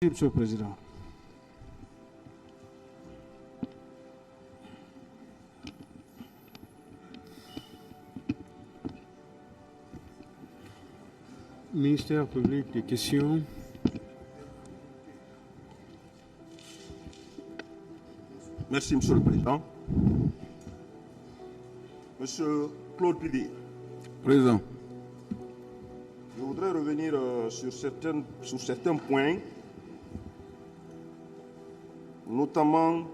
Monsieur le Président. Ministère public des questions. Merci, Monsieur le Président. Monsieur Claude Pidi. Président. Je voudrais revenir sur certains points, notamment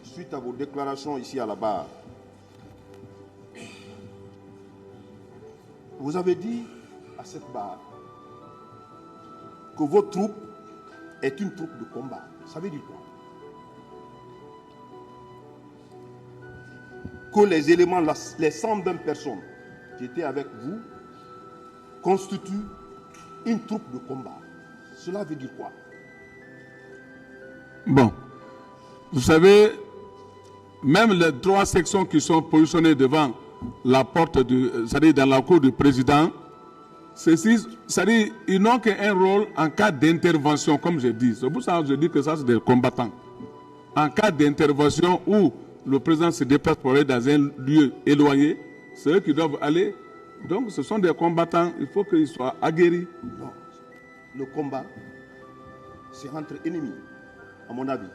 suite à vos déclarations ici à la barre. Vous avez dit à cette barre que votre troupe est une troupe de combat. Ça veut dire quoi? Que les éléments, les 120 personnes qui étaient avec vous constituent une troupe de combat. Cela veut dire quoi? Bon, vous savez, même les 3 sections qui sont positionnées devant la porte, c'est-à-dire dans la cour du président, c'est-à-dire ils n'ont qu'un rôle en cas d'intervention, comme je dis. C'est pour ça que je dis que ça, c'est des combattants. En cas d'intervention où le président se déplace pour aller dans un lieu éloigné, c'est eux qui doivent aller. Donc, ce sont des combattants, il faut qu'ils soient aguerris. Non, le combat, c'est entre ennemis, à mon avis.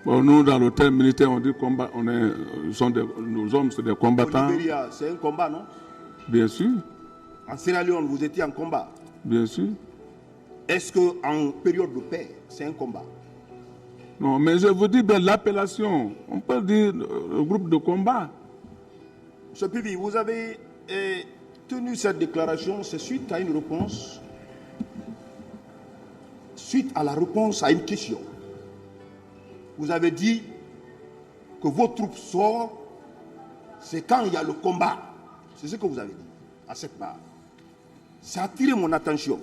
Bon, nous, dans le terme militaire, on dit combat, nos hommes, c'est des combattants. Au Libéria, c'est un combat, non? Bien sûr. En Sierra Leone, vous étiez en combat. Bien sûr. Est-ce qu'en période de paix, c'est un combat? Non, mais je vous dis bien l'appellation. On peut dire le groupe de combat. M. Pivi, vous avez tenu cette déclaration, c'est suite à une réponse, suite à la réponse à une question. Vous avez dit que vos troupes sortent, c'est quand il y a le combat. C'est ce que vous avez dit à cette barre. Ça a attiré mon attention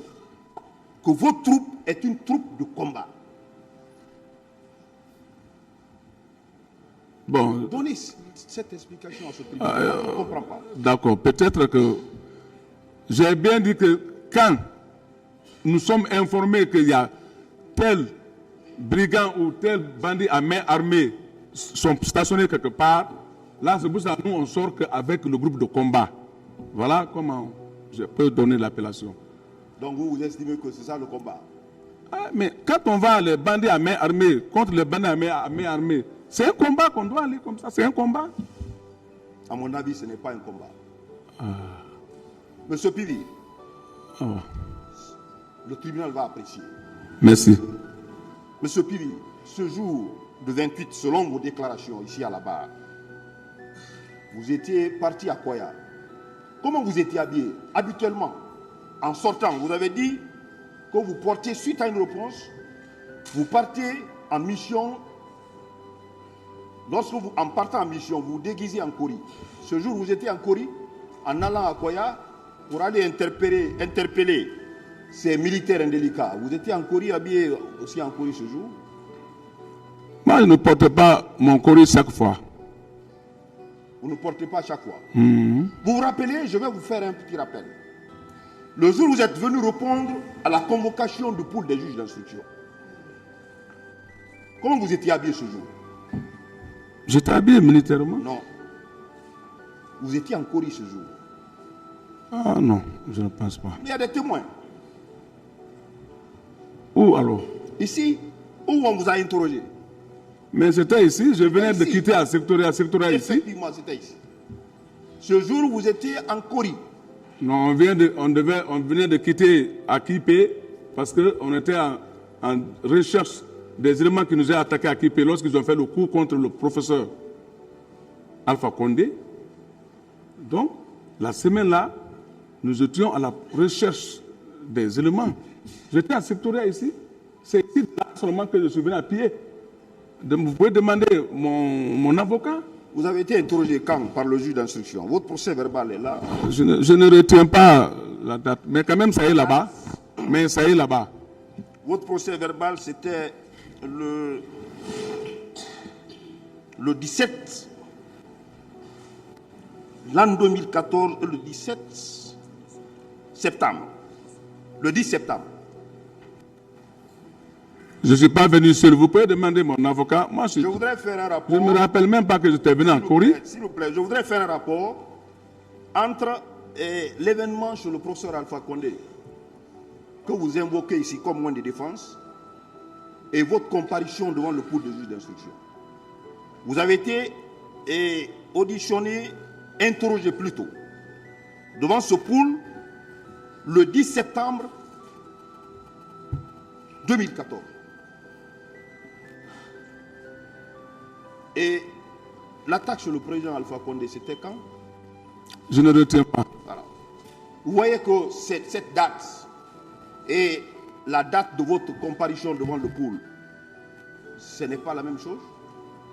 que votre troupe est une troupe de combat. Bon. Donnez cette explication à ce public. Je ne comprends pas. D'accord. Peut-être que j'ai bien dit que quand nous sommes informés qu'il y a tel brigand ou tel bandit à main armée sont stationnés quelque part, là c'est pour ça que nous on sort qu'avec le groupe de combat. Voilà comment je peux donner l'appellation. Donc vous estimez que c'est ça le combat? Ah, mais quand on va les bandits à main armée contre les bandits à main armée, c'est un combat qu'on doit aller comme ça, c'est un combat. À mon avis, ce n'est pas un combat. Monsieur Pivi, le tribunal va apprécier. Merci. Monsieur Pivi, ce jour de 28, selon vos déclarations ici à la barre, vous étiez parti à Koya. Comment vous étiez habillé? Habituellement, en sortant, vous avez dit que vous portez, suite à une réponse, vous partez en mission. Lorsque vous, en partant en mission, vous vous déguisez en Kori. Ce jour, vous étiez en Kori, en allant à Koya, pour aller interpeller ces militaires indélicats. Vous étiez en Kori, habillé aussi en Kori ce jour? Moi, je ne porte pas mon Kori chaque fois. Vous ne portez pas chaque fois. Vous vous rappelez, je vais vous faire un petit rappel. Le jour où vous êtes venu répondre à la convocation du pool des juges d'instruction, comment vous étiez habillé ce jour? J'étais habillé militairement? Non. Vous étiez en Kori ce jour. Ah non, je ne pense pas. Il y a des témoins. Où alors? Ici, où on vous a interrogé. Mais c'était ici, je venais de quitter à Sectoria ici. Effectivement, c'était ici. Ce jour, vous étiez en Kori. Non, on venait de quitter à Kipé parce qu'on était en recherche des éléments qui nous ont attaqués à Kipé lorsqu'ils ont fait le coup contre le professeur Alpha Condé. Donc, la semaine-là, nous étions à la recherche des éléments. J'étais à Sectoria ici. C'est ici là seulement que je suis venu à pied. Vous pouvez demander mon avocat. Vous avez été interrogé quand par le juge d'instruction? Votre procès verbal est là. Je ne retiens pas la date, mais quand même ça est là-bas. Mais ça est là-bas. Votre procès verbal, c'était le 17, l'an 2014, le 17 septembre. Le 10 septembre. Je ne suis pas venu seul. Vous pouvez demander mon avocat. Moi, Je voudrais faire un rapport. je ne me rappelle même pas que j'étais venu en courir. S'il vous plaît, je voudrais faire un rapport entre l'événement sur le professeur Alpha Condé, que vous invoquez ici comme moyen de défense, et votre comparution devant le pool de juge d'instruction. Vous avez été auditionné, interrogé plutôt, devant ce pool le 10 septembre 2014. Et l'attaque sur le président Alpha Condé, c'était quand? Je ne retiens pas. Voilà. Vous voyez que cette date et la date de votre comparution devant le pool, ce n'est pas la même chose.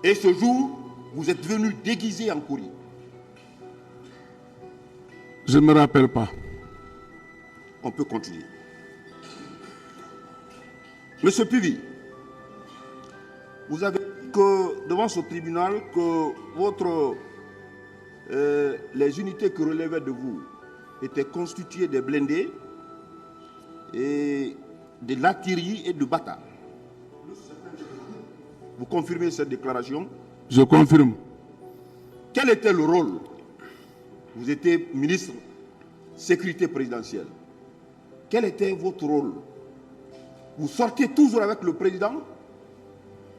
Et ce jour, vous êtes venu déguisé en courrier. Je ne me rappelle pas. On peut continuer. Monsieur Pivi, vous avez dit que devant ce tribunal que les unités qui relevaient de vous étaient constituées de blindés et de l'artillerie et de bata. Vous confirmez cette déclaration? Je confirme. Quel était le rôle? Vous étiez ministre sécurité présidentielle. Quel était votre rôle? Vous sortez toujours avec le président?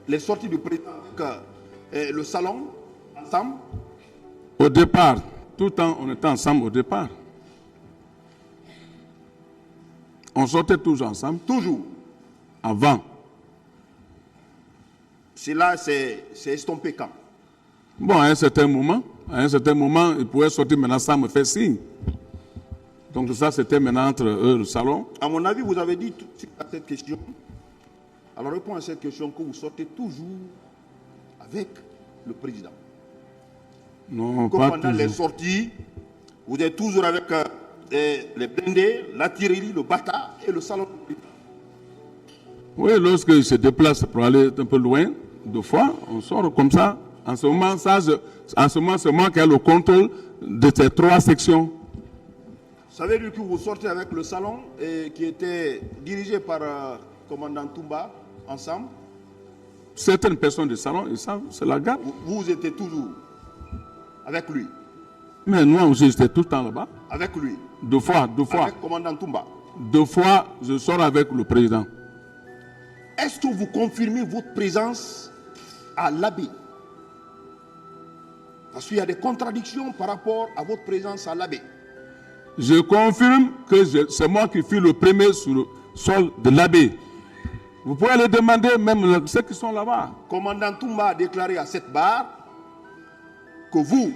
Les sorties du président avec le salon, ensemble? Au départ, tout le temps, on était ensemble au départ. On sortait toujours ensemble. Toujours. Avant. Cela, c'est estompé quand? Bon, à un certain moment, ils pouvaient sortir maintenant sans me faire signe. Donc ça, c'était maintenant entre eux, le salon. À mon avis, vous avez dit à cette question, alors répondez à cette question, que vous sortez toujours avec le président. Non, Que pas pendant toujours. les sorties, vous êtes toujours avec les blindés, l'artillerie, le bata et le salon. Oui, lorsqu'ils se déplacent pour aller un peu loin, deux fois, on sort comme ça. En ce moment, c'est moi qui ai le contrôle de ces trois sections. Ça veut dire que vous sortez avec le salon qui était dirigé par commandant Toumba, ensemble. Certaines personnes du salon, ils savent, c'est la garde. Vous étiez toujours avec lui. Mais moi aussi, j'étais tout le temps là-bas. Avec lui. Deux fois. Avec commandant Toumba. Deux fois, je sors avec le président. Est-ce que vous confirmez votre présence à l'abbé? Parce qu'il y a des contradictions par rapport à votre présence à l'abbé. Je confirme que c'est moi qui fus le premier sur le sol de l'abbé. Vous pouvez aller demander, même ceux qui sont là-bas. Commandant Toumba a déclaré à cette barre que vous,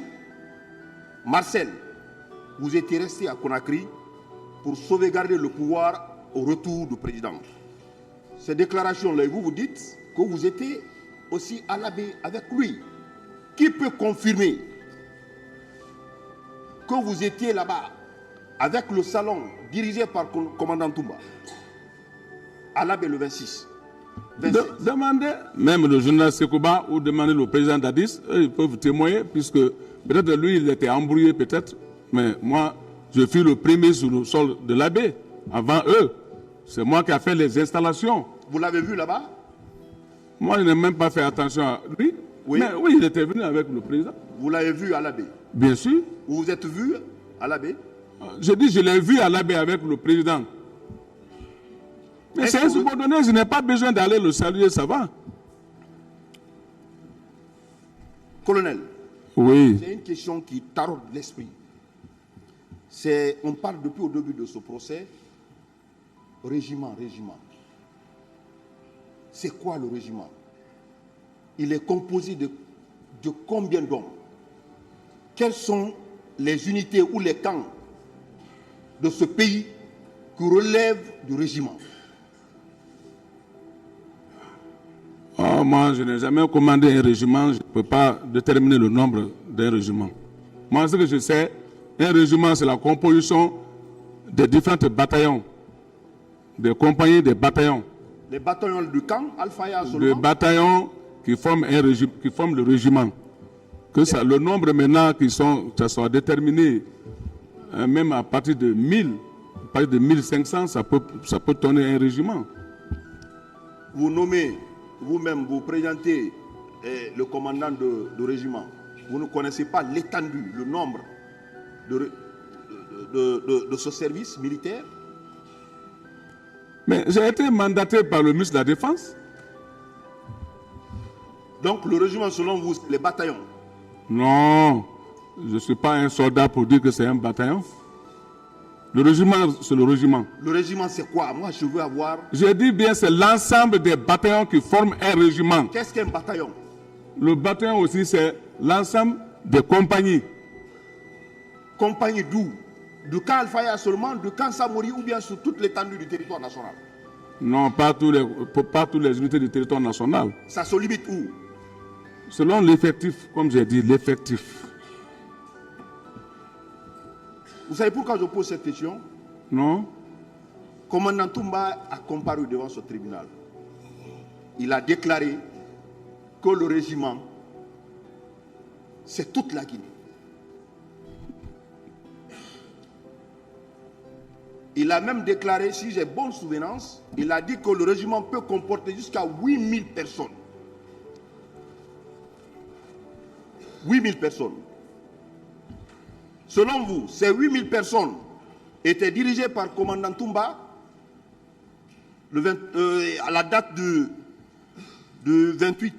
Marcel, vous étiez resté à Conakry pour sauvegarder le pouvoir au retour du président. Ces déclarations-là, vous dites que vous étiez aussi à l'abbé avec lui. Qui peut confirmer que vous étiez là-bas avec le salon dirigé par le commandant Toumba à l'abbé le 26? Demandez, même le journal Sekouba ou demandez le président d'Addis, ils peuvent témoigner, puisque peut-être lui, il était embrouillé, peut-être, mais moi, je fus le premier sur le sol de l'abbé, avant eux. C'est moi qui ai fait les installations. Vous l'avez vu là-bas? Moi, je n'ai même pas fait attention à lui. Oui. Mais oui, il était venu avec le président. Vous l'avez vu à l'abbé? Bien sûr. Vous vous êtes vu à l'abbé? Je dis, je l'ai vu à l'abbé avec le président. Mais c'est un subordonné, je n'ai pas besoin d'aller le saluer, ça va. Colonel, oui. C'est une question qui taraude l'esprit. On parle depuis au début de ce procès, régiment. C'est quoi le régiment? Il est composé de combien d'hommes? Quelles sont les unités ou les camps de ce pays qui relèvent du régiment? Oh, moi, je n'ai jamais commandé un régiment, je ne peux pas déterminer le nombre d'un régiment. Moi, ce que je sais, un régiment, c'est la composition des différents bataillons, des compagnies des bataillons. Les bataillons du camp, Alphaya seulement? Les bataillons qui forment le régiment. Que ça, le nombre maintenant ça soit déterminé, même à partir de 1000, à partir de 1500, ça peut donner un régiment. vous nommez, vous-même, vous présentez le commandant de régiment. Vous ne connaissez pas l'étendue, le nombre de ce service militaire? Mais j'ai été mandaté par le ministre de la Défense. Donc le régiment, selon vous, les bataillons? Non, je ne suis pas un soldat pour dire que c'est un bataillon. Le régiment, c'est le régiment. Le régiment, c'est quoi? Moi, je veux avoir... Je dis bien, c'est l'ensemble des bataillons qui forment un régiment. Qu'est-ce qu'un bataillon? Le bataillon aussi, c'est l'ensemble des compagnies. Compagnie d'où? De camp Al-Faya seulement, de camp Samori ou bien sur toute l'étendue du territoire national? Non, pas toutes les unités du territoire national. Ça se limite où? Selon l'effectif, comme j'ai dit, l'effectif. Vous savez pourquoi je pose cette question? Non? Commandant Toumba a comparu devant ce tribunal. Il a déclaré que le régiment, c'est toute la Guinée. Il a même déclaré, si j'ai bonne souvenance, il a dit que le régiment peut comporter jusqu'à 8000 personnes. 8000 personnes. Selon vous, ces 8000 personnes étaient dirigées par commandant Toumba à la date du 28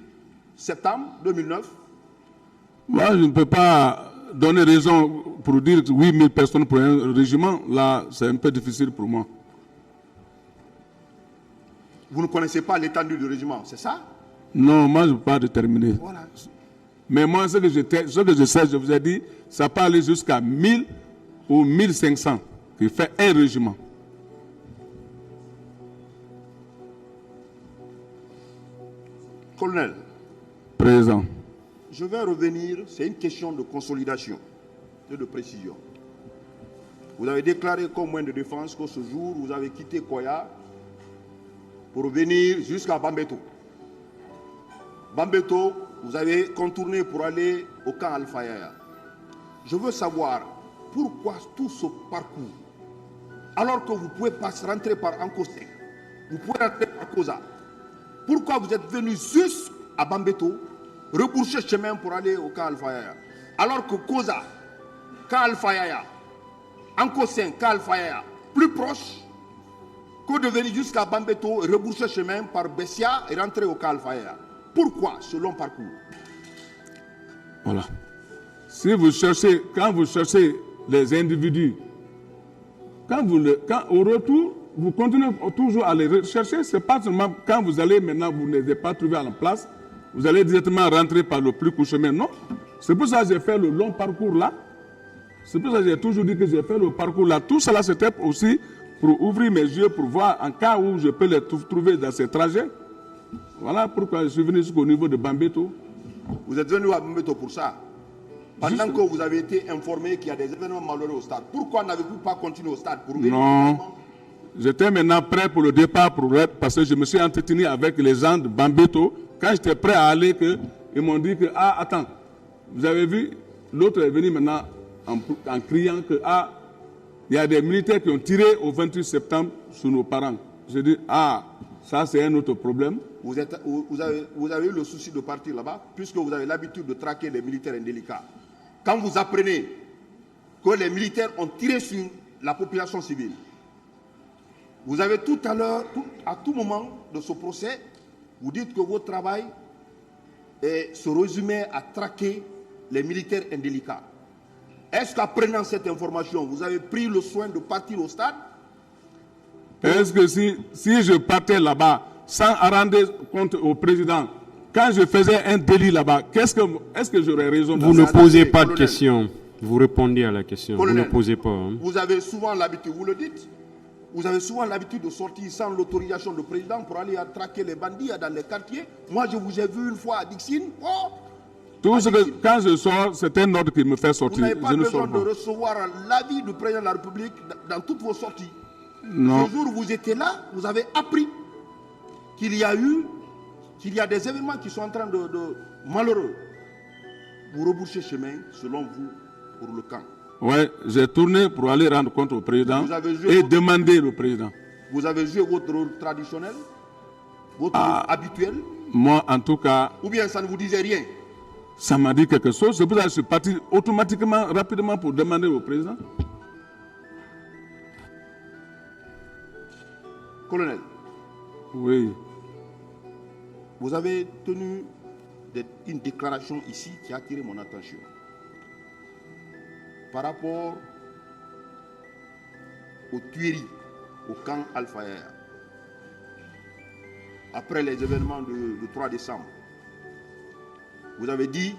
septembre 2009. Moi, je ne peux pas donner raison pour dire 8000 personnes pour un régiment. Là, c'est un peu difficile pour moi. Vous ne connaissez pas l'étendue du régiment, c'est ça? Non, moi, je ne peux pas déterminer. Voilà. Mais moi, ce que je sais, je vous ai dit, ça peut aller jusqu'à 1000 ou 1500 qui fait un régiment. Colonel, Présent. je vais revenir, c'est une question de consolidation et de précision. Vous avez déclaré comme moyen de défense que ce jour, vous avez quitté Koya pour venir jusqu'à Bambeto. Bambeto, vous avez contourné pour aller au camp Al-Faya. Je veux savoir pourquoi tout ce parcours, alors que vous pouvez pas rentrer par Ankosé, vous pouvez rentrer par Koza. Pourquoi vous êtes venu juste à Bambeto, rebrousser chemin pour aller au camp Al-Faya? Alors que Koza, camp Al-Faya, Ankosé, camp Al-Faya, plus proche que de venir jusqu'à Bambeto, rebrousser chemin par Bessia et rentrer au camp Al-Faya. Pourquoi ce long parcours? Voilà. Si vous cherchez, quand vous cherchez les individus, quand au retour, vous continuez toujours à les rechercher, c'est pas seulement quand vous allez maintenant, vous ne les avez pas trouvés à la place, vous allez directement rentrer par le plus court chemin. Non. C'est pour ça que j'ai fait le long parcours là. C'est pour ça que j'ai toujours dit que j'ai fait le parcours là. Tout cela, c'était aussi pour ouvrir mes yeux, pour voir en cas où je peux les trouver dans ces trajets. Voilà pourquoi je suis venu jusqu'au niveau de Bambeto. Vous êtes venu à Bambeto pour ça? Pendant que vous avez été informé qu'il y a des événements malheureux au stade, pourquoi n'avez-vous pas continué au stade pour venir? Non. J'étais maintenant prêt pour le départ parce que je me suis entretenu avec les gens de Bambeto. Quand j'étais prêt à aller, ils m'ont dit que, ah, attends, vous avez vu, l'autre est venu maintenant en criant que, ah, il y a des militaires qui ont tiré au 28 septembre sur nos parents. J'ai dit, ah, ça c'est un autre problème. Vous avez eu le souci de partir là-bas, puisque vous avez l'habitude de traquer les militaires indélicats. Quand vous apprenez que les militaires ont tiré sur la population civile, vous avez tout à l'heure, à tout moment de ce procès, vous dites que votre travail se résumait à traquer les militaires indélicats. Est-ce qu'apprenant cette information, vous avez pris le soin de partir au stade? Est-ce que si je partais là-bas sans rendre compte au président, quand je faisais un délit là-bas, est-ce que j'aurais raison? Vous ne posez pas de questions. Vous répondez à la question. Colonel, vous ne posez pas. Hein. Vous avez souvent l'habitude, vous le dites, vous avez souvent l'habitude de sortir sans l'autorisation du président pour aller traquer les bandits dans les quartiers. Moi, je vous ai vu une fois à Dixine. Quand je sors, c'est un ordre qui me fait sortir. Vous n'avez pas besoin de recevoir l'avis du président de la République dans toutes vos sorties. Non. Ce jour où vous étiez là, vous avez appris qu'il y a des événements qui sont en train de malheureux. Vous rebouchez chemin, selon vous, pour le camp. Oui, j'ai tourné pour aller rendre compte au président et demander le président. Vous avez joué votre rôle traditionnel? votre habituel? Moi, en tout cas, Ou bien ça ne vous disait rien? ça m'a dit quelque chose. C'est pour ça que je suis parti automatiquement, rapidement pour demander au président. Colonel, Oui. vous avez tenu une déclaration ici qui a attiré mon attention par rapport aux tueries au camp Al-Fayher après les événements du 3 décembre. Vous avez dit,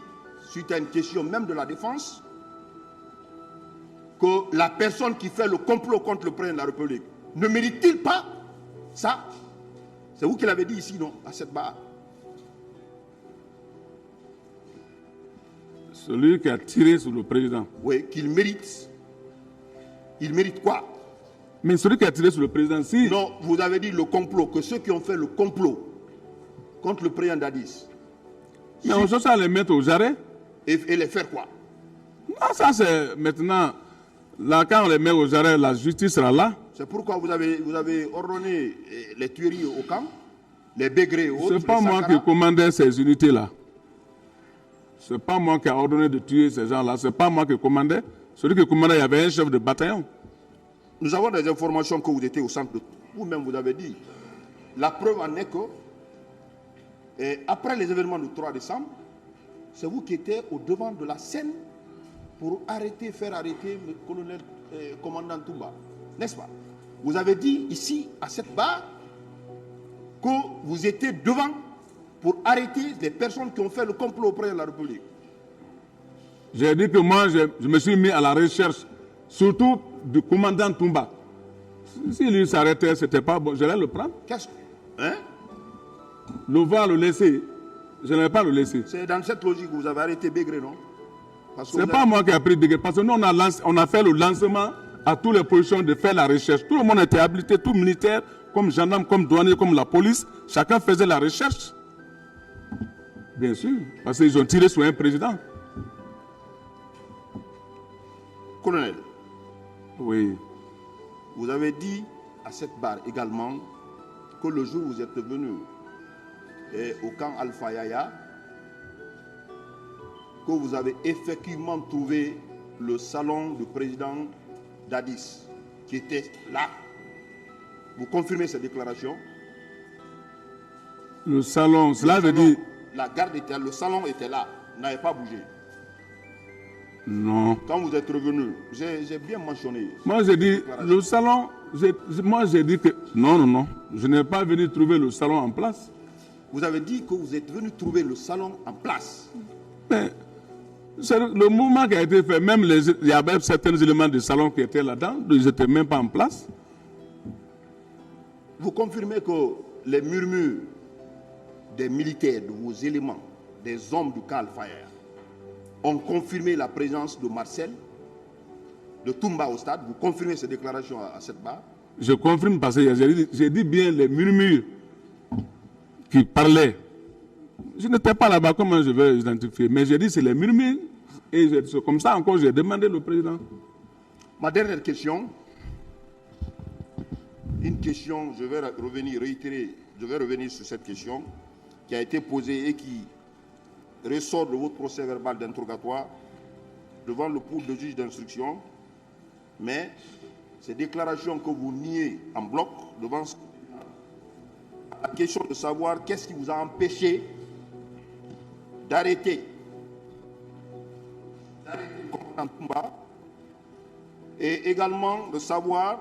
suite à une question même de la défense, que la personne qui fait le complot contre le président de la République ne mérite-t-il pas ça? C'est vous qui l'avez dit ici, non? À cette barre. Celui qui a tiré sur le président. Oui, qu'il mérite. Il mérite quoi? Mais celui qui a tiré sur le président, si... Non, vous avez dit le complot, que ceux qui ont fait le complot contre le président Dadis. Mais on cherche à les mettre aux arrêts. Et les faire quoi? Non, ça c'est maintenant... Là, quand on les met aux arrêts, la justice sera là. C'est pourquoi vous avez ordonné les tueries au camp, les Bégrés et autres. Ce n'est pas moi qui commandais ces unités-là. Ce n'est pas moi qui ai ordonné de tuer ces gens-là. Ce n'est pas moi qui commandais. Celui qui commandait, il y avait un chef de bataillon. Nous avons des informations que vous étiez au centre de... Vous-même, vous avez dit. La preuve en est que, après les événements du 3 décembre, c'est vous qui étiez au devant de la scène pour faire arrêter le colonel commandant Toumba. N'est-ce pas? Vous avez dit ici, à cette barre, que vous étiez devant pour arrêter les personnes qui ont fait le complot auprès de la République. J'ai dit que moi, je me suis mis à la recherche, surtout du commandant Toumba. Si lui s'arrêtait, ce n'était pas bon, j'allais le prendre. Qu'est-ce que... Hein? Le voir, le laisser. Je n'allais pas le laisser. C'est dans cette logique que vous avez arrêté Bégré, non? Ce n'est pas moi qui ai pris Bégré, parce que nous, on a fait le lancement à toutes les positions de faire la recherche. Tout le monde était habilité, tout militaire, comme gendarme, comme douanier, comme la police. Chacun faisait la recherche. Bien sûr, parce qu'ils ont tiré sur un président. Colonel, oui. Vous avez dit à cette barre également que le jour où vous êtes venu au camp Al-Fayher, que vous avez effectivement trouvé le salon du président Dadis qui était là. Vous confirmez cette déclaration? Le salon, cela veut dire... La garde était, le salon était là, n'avait pas bougé. Non. Quand vous êtes revenu, j'ai bien mentionné. Moi j'ai dit, le salon, moi j'ai dit que... Non, je n'ai pas venu trouver le salon en place. Vous avez dit que vous êtes venu trouver le salon en place. Mais c'est le mouvement qui a été fait, même il y avait certains éléments du salon qui étaient là-dedans, ils n'étaient même pas en place. Vous confirmez que les murmures des militaires, de vos éléments, des hommes du camp Al-Fayher, ont confirmé la présence de Marcel, de Toumba au stade? Vous confirmez ces déclarations à cette barre? Je confirme parce que j'ai dit bien les murmures qui parlaient. Je n'étais pas là-bas, comment je vais identifier? Mais j'ai dit c'est les murmures. Et c'est comme ça encore, j'ai demandé le président. Ma dernière question, une question, je vais revenir sur cette question qui a été posée et qui ressort de votre procès verbal d'interrogatoire devant le cours de juge d'instruction, mais ces déclarations que vous niez en bloc devant la question de savoir qu'est-ce qui vous a empêché d'arrêter le commandant Toumba, et également de savoir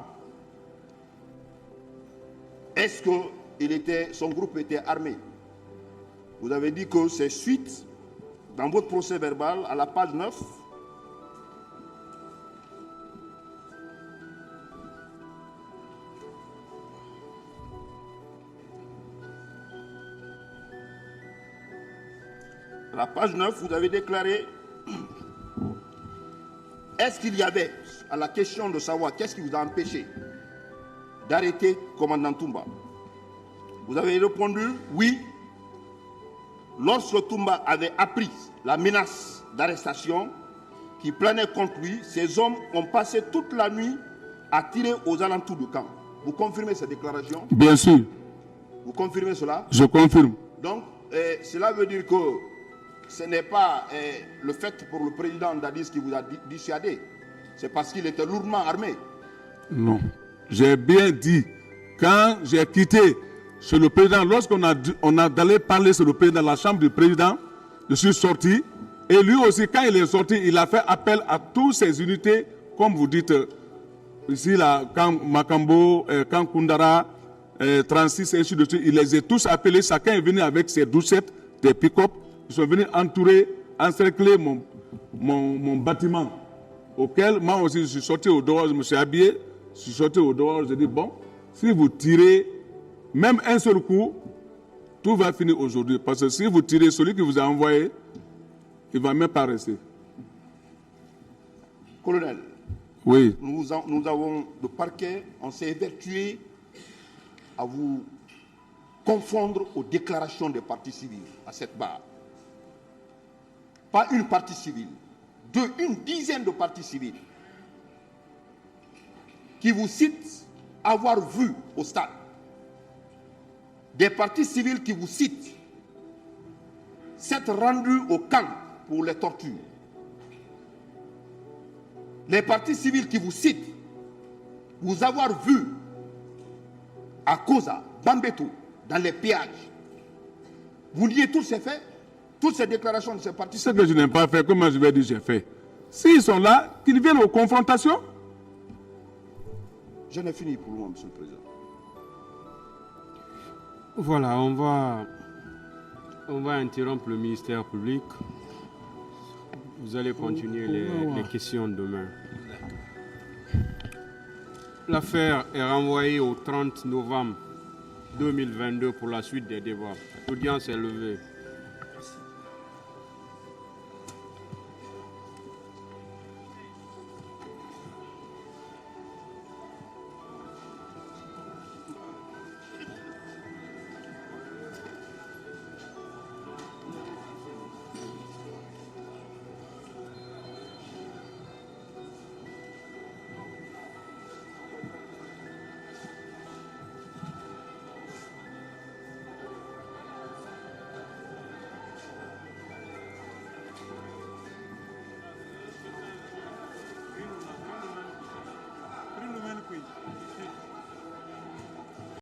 est-ce que son groupe était armé. Vous avez dit que c'est suite, dans votre procès verbal, à la page 9, à la page 9, vous avez déclaré, est-ce qu'il y avait, à la question de savoir qu'est-ce qui vous a empêché d'arrêter le commandant Toumba, vous avez répondu oui. Lorsque Toumba avait appris la menace d'arrestation qui planait contre lui, ces hommes ont passé toute la nuit à tirer aux alentours du camp. Vous confirmez cette déclaration? Bien sûr. Vous confirmez cela? Je confirme. Donc, cela veut dire que ce n'est pas le fait pour le président Dadis qui vous a dissuadé. C'est parce qu'il était lourdement armé. Non. J'ai bien dit, quand j'ai quitté chez le président, lorsqu'on a d'aller parler sur le président, la chambre du président, je suis sorti. Et lui aussi, quand il est sorti, il a fait appel à toutes ces unités, comme vous dites, ici, là, quand Makambo, quand Kundara, 36, et ainsi de suite, il les a tous appelés. Chacun est venu avec ses doucettes, des pick-up. Ils sont venus entourer, encercler mon bâtiment, auquel moi aussi je suis sorti au dehors, je me suis habillé, je suis sorti au dehors, je dis bon, si vous tirez même un seul coup, tout va finir aujourd'hui. Parce que si vous tirez celui qui vous a envoyé, il ne va même pas rester. Colonel, oui. Nous avons le parquet, on s'est évertué à vous confondre aux déclarations des partis civils à cette barre. Pas une partie civile, une dizaine de partis civils qui vous citent avoir vu au stade. Des partis civils qui vous citent s'être rendus au camp pour les tortures. Les partis civils qui vous citent vous avoir vu à Koza, Bambeto, dans les péages. Vous niez tous ces faits, toutes ces déclarations de ces partis civils. Ce que je n'ai pas fait, comment je vais dire j'ai fait? S'ils sont là, qu'ils viennent aux confrontations. Je n'ai fini pour moi, Monsieur le Président. Voilà, on va interrompre le ministère public. Vous allez continuer les questions demain. L'affaire est renvoyée au 30 novembre 2022 pour la suite des débats. L'audience est levée.